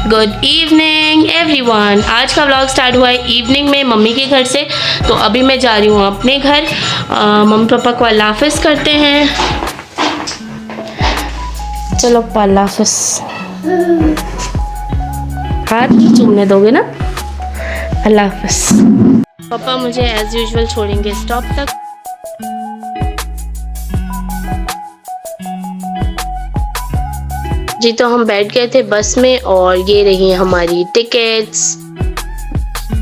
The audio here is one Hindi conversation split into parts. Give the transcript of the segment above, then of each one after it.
Good evening everyone. आज का व्लॉग स्टार्ट हुआ है इवनिंग में मम्मी के घर से। तो अभी मैं जा रही हूँ अपने घर। मम्मी पापा को अल्लाह हाफ़िज़ करते हैं। चलो अल्लाह हाफ़िज़। हाथ चूमने दोगे ना? अल्लाह हाफ़िज़। पापा मुझे एज़ यूजुअल छोड़ेंगे स्टॉप तक। जी तो हम बैठ गए थे बस में और ये रही हमारी टिकट्स।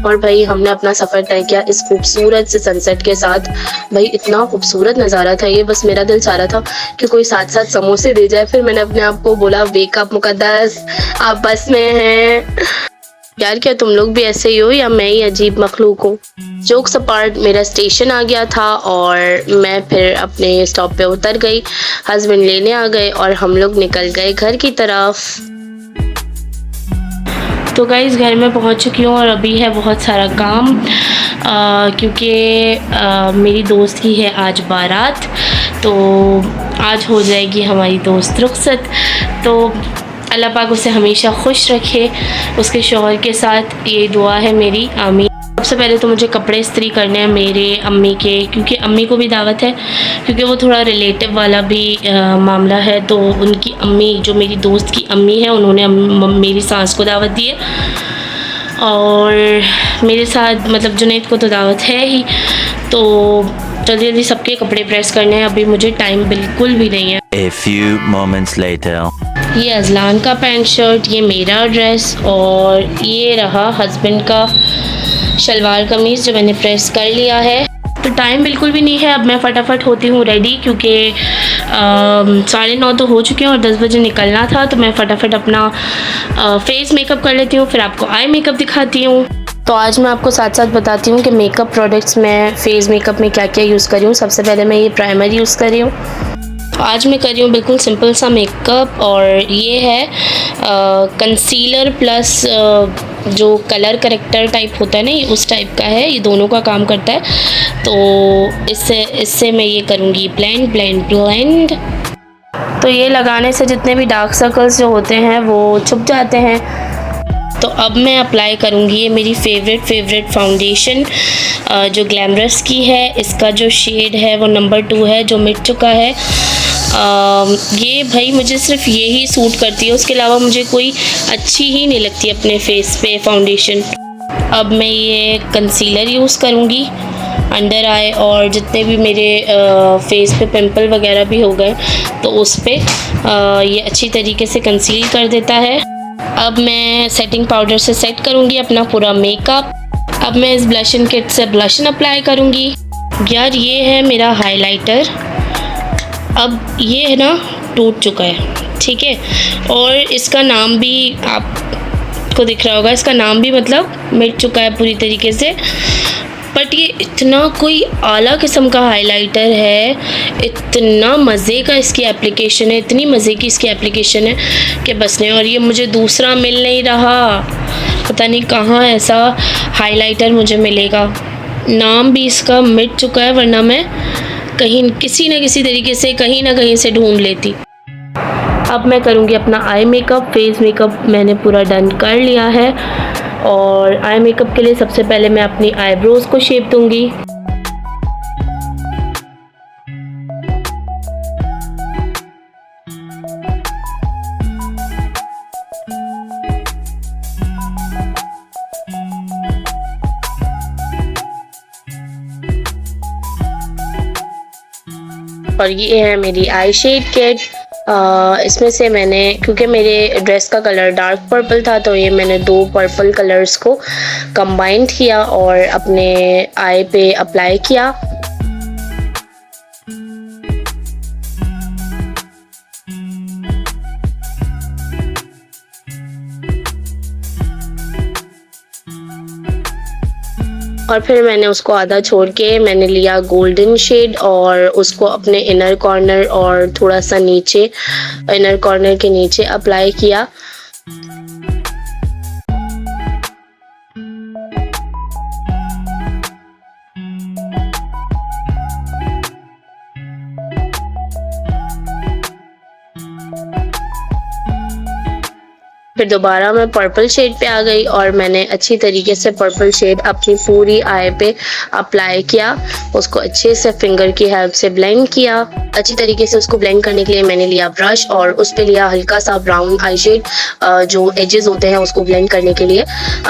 और भाई हमने अपना सफ़र तय किया इस खूबसूरत से सनसेट के साथ। भाई इतना खूबसूरत नज़ारा था ये, बस मेरा दिल चाह रहा था कि कोई साथ साथ समोसे दे जाए। फिर मैंने अपने आप को बोला वेकअप मुकद्दस, आप बस में हैं। यार क्या तुम लोग भी ऐसे ही हो या मैं ही अजीब मखलूक हूँ? जोक्स अपार्ट, मेरा स्टेशन आ गया था और मैं फिर अपने स्टॉप पे उतर गई। हस्बैंड लेने आ गए और हम लोग निकल गए घर की तरफ। तो गाइस घर में पहुंच चुकी हूँ और अभी है बहुत सारा काम, क्योंकि मेरी दोस्त की है आज बारात। तो आज हो जाएगी हमारी दोस्त रुखसत। तो अल्लाह पाक उसे हमेशा खुश रखे, उसके शौहर के साथ ये दुआ है मेरी, आमीन। सबसे पहले तो मुझे कपड़े इस्त्री करने हैं मेरे अम्मी के, क्योंकि अम्मी को भी दावत है, क्योंकि वो थोड़ा रिलेटिव वाला भी मामला है। तो उनकी अम्मी, जो मेरी दोस्त की अम्मी है, उन्होंने मेरी सास को दावत दी है और मेरे साथ मतलब जुनैद को तो दावत है ही। तो जल्दी जल्दी सबके कपड़े प्रेस करने हैं, अभी मुझे टाइम बिल्कुल भी नहीं है। A few moments later. ये अजलान का पैंट शर्ट, ये मेरा ड्रेस और ये रहा हस्बैंड का शलवार कमीज़ जो मैंने प्रेस कर लिया है। तो टाइम बिल्कुल भी नहीं है, अब मैं फटाफट होती हूँ रेडी, क्योंकि 9:30 तो हो चुके हैं और 10 बजे निकलना था। तो मैं फटाफट अपना फेस मेकअप कर लेती हूँ, फिर आपको आई मेकअप दिखाती हूँ। तो आज मैं आपको साथ साथ बताती हूँ कि मेकअप प्रोडक्ट्स मैं फेस मेकअप में क्या क्या यूज़ कर रही हूँ। सबसे पहले मैं ये प्राइमर यूज़ कर रही हूँ। तो आज मैं कर रही हूँ बिल्कुल सिंपल सा मेकअप और ये है कंसीलर प्लस जो कलर करेक्टर टाइप होता है ना, ये उस टाइप का है, ये दोनों का काम करता है। तो इससे मैं ये करूँगी ब्लेंड। तो ये लगाने से जितने भी डार्क सर्कल्स जो होते हैं वो छुप जाते हैं। तो अब मैं अप्लाई करूँगी ये मेरी फेवरेट फाउंडेशन जो ग्लैमरस की है। इसका जो शेड है वो नंबर 2 है, जो मिट चुका है। ये भाई मुझे सिर्फ ये ही सूट करती है, उसके अलावा मुझे कोई अच्छी ही नहीं लगती अपने फेस पे फाउंडेशन। अब मैं ये कंसीलर यूज़ करूँगी अंडर आई, और जितने भी मेरे फेस पे पिंपल वगैरह भी हो गए तो उस पर ये अच्छी तरीके से कंसील कर देता है। अब मैं सेटिंग पाउडर से सेट करूँगी अपना पूरा मेकअप। अब मैं इस ब्लशन किट से ब्लशन अप्लाई करूँगी। यार ये है मेरा हाइलाइटर, अब ये है ना टूट चुका है, ठीक है। और इसका नाम भी आपको दिख रहा होगा, इसका नाम भी मतलब मिट चुका है पूरी तरीके से। बट ये इतना कोई आला किस्म का हाइलाइटर है, इतना मज़े का इसकी एप्लीकेशन है, इतनी मज़े की इसकी एप्लीकेशन है कि बस नहीं। और ये मुझे दूसरा मिल नहीं रहा, पता नहीं कहाँ ऐसा हाइलाइटर मुझे मिलेगा। नाम भी इसका मिट चुका है, वरना मैं कहीं किसी न किसी तरीके से कहीं ना कहीं से ढूंढ लेती। अब मैं करूँगी अपना आई मेकअप। फेस मेकअप मैंने पूरा डन कर लिया है और आई मेकअप के लिए सबसे पहले मैं अपनी आईब्रोज़ को शेप दूंगी। और ये है मेरी आई शेड किट। इसमें से मैंने, क्योंकि मेरे ड्रेस का कलर डार्क पर्पल था, तो ये मैंने 2 पर्पल कलर्स को कंबाइंड किया और अपने आई पे अप्लाई किया। और फिर मैंने उसको आधा छोड़ के मैंने लिया गोल्डन शेड और उसको अपने इनर कॉर्नर और थोड़ा सा नीचे, इनर कॉर्नर के नीचे अप्लाई किया। फिर दोबारा मैं पर्पल शेड पे आ गई और मैंने अच्छी तरीके से पर्पल शेड अपनी पूरी आई पे अप्लाई किया। उसको अच्छे से फिंगर की हेल्प से ब्लेंड किया। अच्छी तरीके से उसको ब्लेंड करने के लिए मैंने लिया ब्रश और उस पे लिया हल्का सा ब्राउन आई शेड, जो एजेस होते हैं उसको ब्लेंड करने के लिए।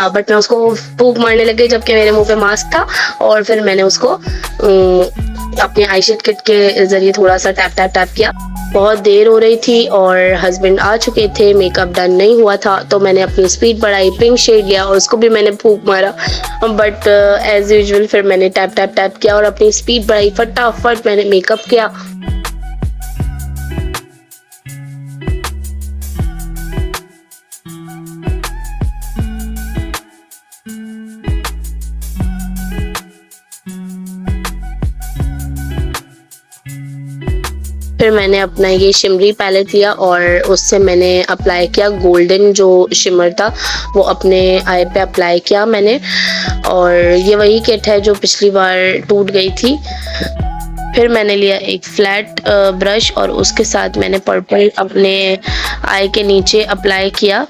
बट मैं उसको फूंक मारने लग गई जबकि मेरे मुंह पे मास्क था, और फिर मैंने उसको अपने आई शेड किट के जरिए थोड़ा सा टैप टैप टैप किया। बहुत देर हो रही थी और हस्बैंड आ चुके थे, मेकअप डन नहीं हुआ था, तो मैंने अपनी स्पीड बढ़ाई, पिंक शेड लिया और उसको भी मैंने फूंक मारा। बट एज यूजुअल फिर मैंने टैप टैप टैप किया और अपनी स्पीड बढ़ाई, फटाफट मैंने मेकअप किया। फिर मैंने अपना ये शिमरी पैलेट लिया और उससे मैंने अप्लाई किया गोल्डन जो शिमर था, वो अपने आई पे अप्लाई किया मैंने। और ये वही किट है जो पिछली बार टूट गई थी। फिर मैंने लिया एक फ्लैट ब्रश और उसके साथ मैंने पर्पल अपने आई के नीचे अप्लाई किया।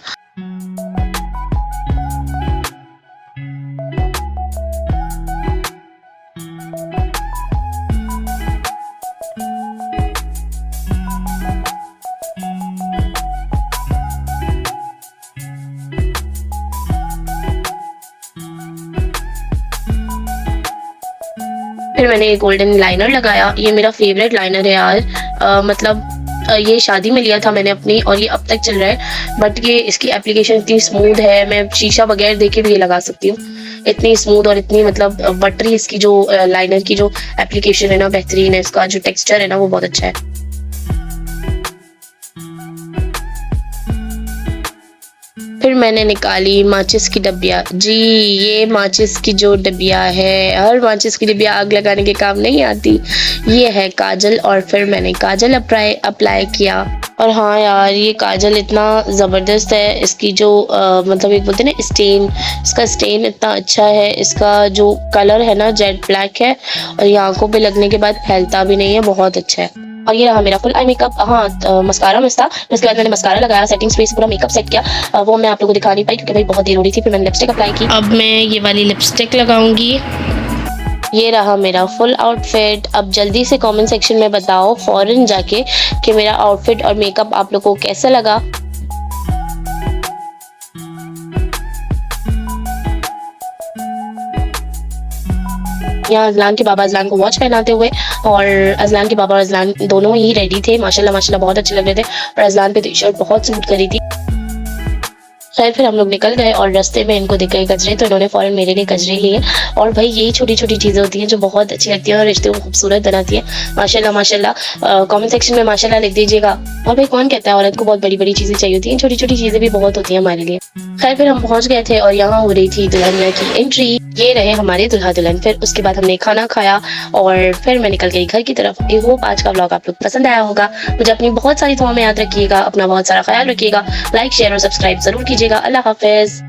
फिर मैंने एक गोल्डन लाइनर लगाया। ये मेरा फेवरेट लाइनर है यार। ये शादी में लिया था मैंने अपनी और ये अब तक चल रहा है। बट ये इसकी एप्लीकेशन इतनी स्मूथ है, मैं शीशा बगैर देखे भी ये लगा सकती हूँ। इतनी स्मूथ और इतनी बटरी इसकी जो लाइनर की जो एप्लीकेशन है ना, बेहतरीन है। इसका जो टेक्सचर है ना वो बहुत अच्छा है। फिर मैंने निकाली माचिस की डब्बिया। जी, ये माचिस की जो डब्बिया है, हर माचिस की डब्बिया आग लगाने के काम नहीं आती। ये है काजल और फिर मैंने काजल अप्लाई किया। और हाँ यार, ये काजल इतना ज़बरदस्त है। इसकी जो एक बोलते हैं ना स्टेन, इसका स्टेन इतना अच्छा है। इसका जो कलर है ना जेट ब्लैक है और ये आंखों पे लगने के बाद फैलता भी नहीं है, बहुत अच्छा है। और ये रहा मेरा फुल आई मेकअप। हाँ, मस्कारा मिस था, उसके बाद मैंने मस्कारा लगाया, सेटिंग स्प्रे से पूरा मेकअप सेट किया। वो मैं आप लोगों को दिखा नहीं पाई क्योंकि भाई बहुत देर हो रही थी। फिर मैंने लिपस्टिक अप्लाई की। अब मैं ये वाली लिपस्टिक लगाऊंगी। ये रहा मेरा फुल आउटफिट। अब जल्दी से कमेंट सेक्शन में बताओ फौरन जाके कि मेरा आउटफिट और मेकअप आप लोगों को कैसा लगा। यहाँ अजलान के बाबा अजलान को वॉच पहनाते हुए, और अजलान के बाबा और अजलान दोनों ही रेडी थे। माशाल्लाह माशाल्लाह बहुत अच्छे लग रहे थे और अजलान पे टी शर्ट बहुत सूट करी थी। खैर फिर हम लोग निकल गए और रास्ते में इनको दिख गए गजरे, तो इन्होंने फौरन मेरे लिए गजरे लिए। और भाई यही छोटी छोटी चीज़ें होती हैं जो बहुत अच्छी लगती हैं और रिश्ते को खूबसूरत बनाती हैं। माशाल्लाह माशाल्लाह। कमेंट सेक्शन में माशाल्लाह लिख दीजिएगा। और भाई कौन कहता है औरत को बहुत बड़ी बड़ी चीज़ें चाहिए होती हैं, छोटी छोटी चीज़ें भी बहुत होती हैं हमारे लिए। खैर फिर हम पहुंच गए थे और यहाँ हो रही थी दुल्हनिया की एंट्री। ये रहे हमारे दुल्हा दुल्हन। फिर उसके बाद हमने खाना खाया और फिर मैं निकल गई घर की तरफ। आई होप आज का व्लॉग आप लोग पसंद आया होगा। मुझे अपनी बहुत सारी दुआ में याद रखिएगा, अपना बहुत सारा ख्याल रखिएगा। लाइक शेयर और सब्सक्राइब जरूर कीजिएगा। अल्लाह हाफिज।